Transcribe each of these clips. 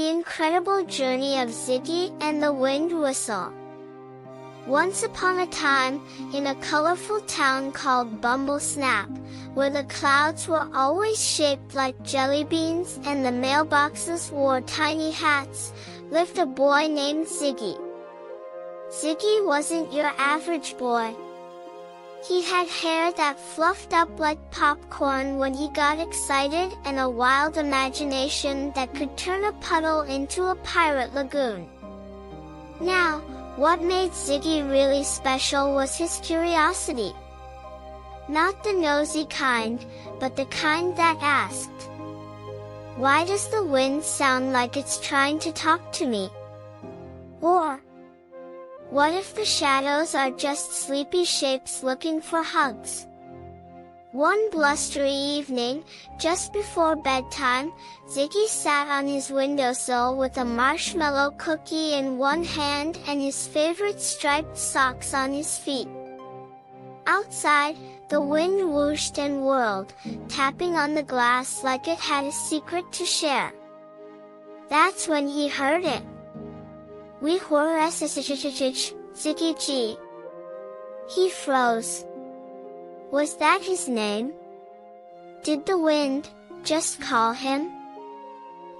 The Incredible Journey of Ziggy and the Wind Whistle. Once upon a time, in a colorful town called Bumblesnap, where the clouds were always shaped like jelly beans and the mailboxes wore tiny hats, lived a boy named Ziggy. Ziggy wasn't your average boy. He had hair that fluffed up like popcorn when he got excited and a wild imagination that could turn a puddle into a pirate lagoon. Now, what made Ziggy really special was his curiosity. Not the nosy kind, but the kind that asked, "Why does the wind sound like it's trying to talk to me?" Or, "What if the shadows are just sleepy shapes looking for hugs?" One blustery evening, just before bedtime, Ziggy sat on his windowsill with a marshmallow cookie in one hand and his favorite striped socks on his feet. Outside, the wind whooshed and whirled, tapping on the glass like it had a secret to share. That's when he heard it. "We were Ziggy G." He froze. Was that his name? Did the wind just call him?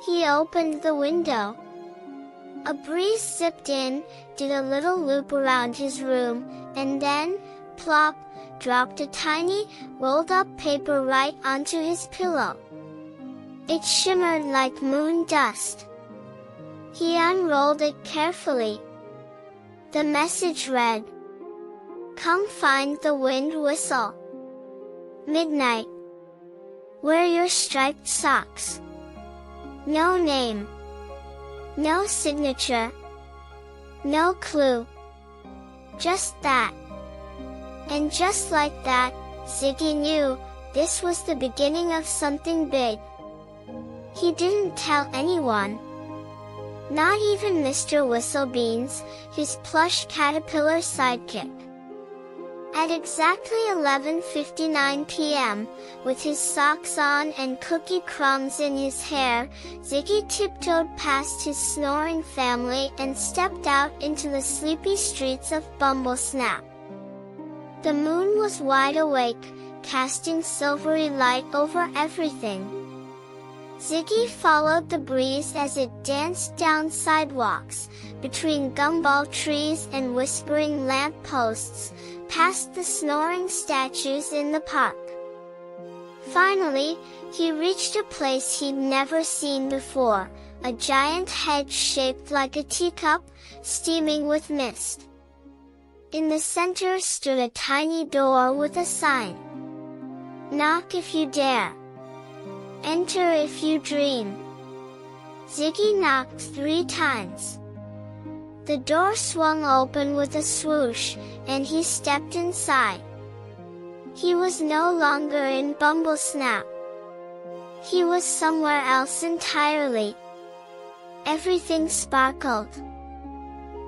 He opened the window. A breeze zipped in, did a little loop around his room, and then, plop, dropped a tiny, rolled-up paper right onto his pillow. It shimmered like moon dust. He unrolled it carefully. The message read, "Come find the wind whistle. Midnight. Wear your striped socks." No name. No signature. No clue. Just that. And just like that, Ziggy knew, this was the beginning of something big. He didn't tell anyone. Not even Mr. Whistlebeans, his plush caterpillar sidekick. At exactly 11:59 p.m., with his socks on and cookie crumbs in his hair, Ziggy tiptoed past his snoring family and stepped out into the sleepy streets of Bumblesnap. The moon was wide awake, casting silvery light over everything. Ziggy followed the breeze as it danced down sidewalks, between gumball trees and whispering lamp posts, past the snoring statues in the park. Finally, he reached a place he'd never seen before, a giant hedge shaped like a teacup, steaming with mist. In the center stood a tiny door with a sign. "Knock if you dare. Enter if you dream." Ziggy knocked 3 times. The door swung open with a swoosh, and he stepped inside. He was no longer in Bumblesnap. He was somewhere else entirely. Everything sparkled.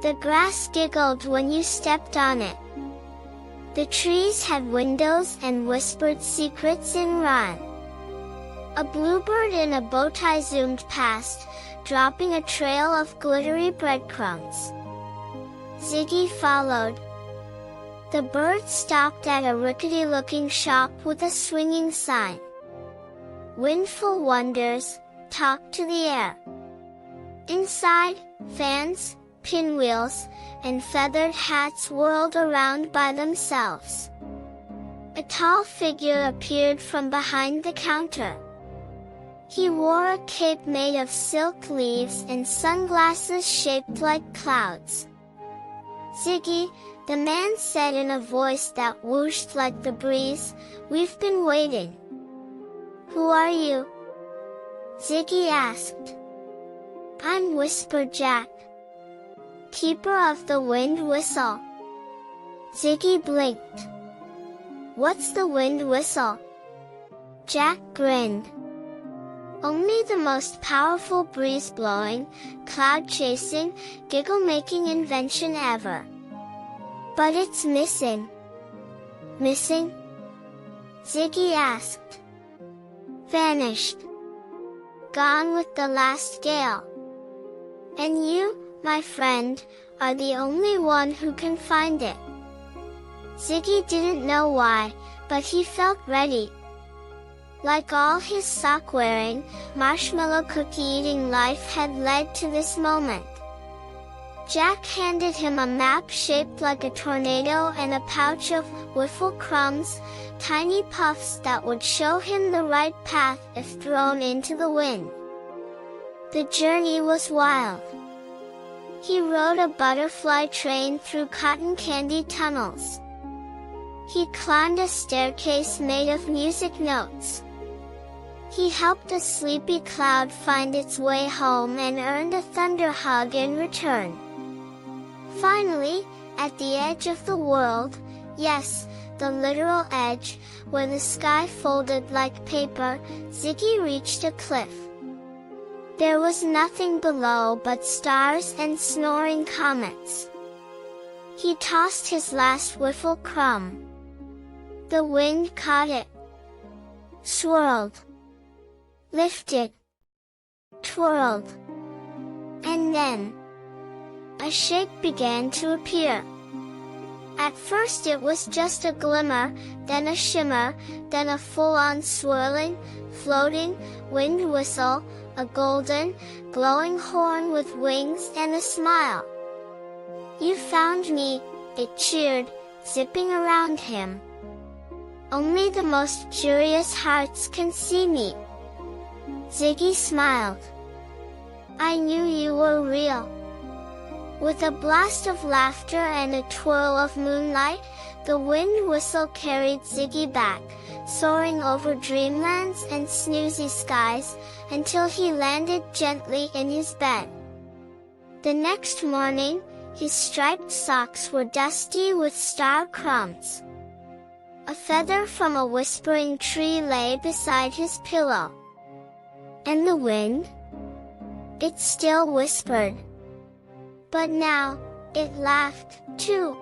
The grass giggled when you stepped on it. The trees had windows and whispered secrets in rhyme. A bluebird in a bowtie zoomed past, dropping a trail of glittery breadcrumbs. Ziggy followed. The bird stopped at a rickety-looking shop with a swinging sign. "Windful Wonders, talk to the air." Inside, fans, pinwheels, and feathered hats whirled around by themselves. A tall figure appeared from behind the counter. He wore a cape made of silk leaves and sunglasses shaped like clouds. "Ziggy," the man said in a voice that whooshed like the breeze, "we've been waiting." "Who are you?" Ziggy asked. "I'm Whisper Jack, keeper of the wind whistle." Ziggy blinked. "What's the wind whistle?" Jack grinned. "Only the most powerful breeze-blowing, cloud-chasing, giggle-making invention ever. But it's missing." "Missing?" Ziggy asked. "Vanished. Gone with the last gale." And you, my friend, are the only one who can find it. Ziggy didn't know why, but he felt ready. Like all his sock-wearing, marshmallow cookie-eating life had led to this moment. Jack handed him a map shaped like a tornado and a pouch of wiffle crumbs, tiny puffs that would show him the right path if thrown into the wind. The journey was wild. He rode a butterfly train through cotton candy tunnels. He climbed a staircase made of music notes. He helped a sleepy cloud find its way home and earned a thunder hug in return. Finally, at the edge of the world, yes, the literal edge, where the sky folded like paper, Ziggy reached a cliff. There was nothing below but stars and snoring comets. He tossed his last wiffle crumb. The wind caught it, swirled, lifted, twirled, and then a shape began to appear. At first it was just a glimmer, then a shimmer, then a full-on swirling, floating, wind whistle, a golden, glowing horn with wings and a smile. "You found me," it cheered, zipping around him. "Only the most curious hearts can see me." Ziggy smiled. "I knew you were real." With a blast of laughter and a twirl of moonlight, the wind whistle carried Ziggy back, soaring over dreamlands and snoozy skies, until he landed gently in his bed. The next morning, his striped socks were dusty with star crumbs. A feather from a whispering tree lay beside his pillow. And the wind? It still whispered. But now, it laughed, too.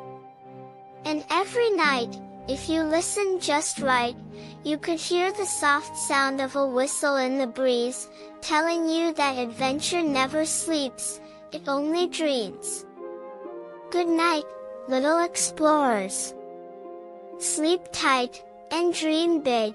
And every night, if you listened just right, you could hear the soft sound of a whistle in the breeze, telling you that adventure never sleeps, it only dreams. Good night, little explorers. Sleep tight, and dream big.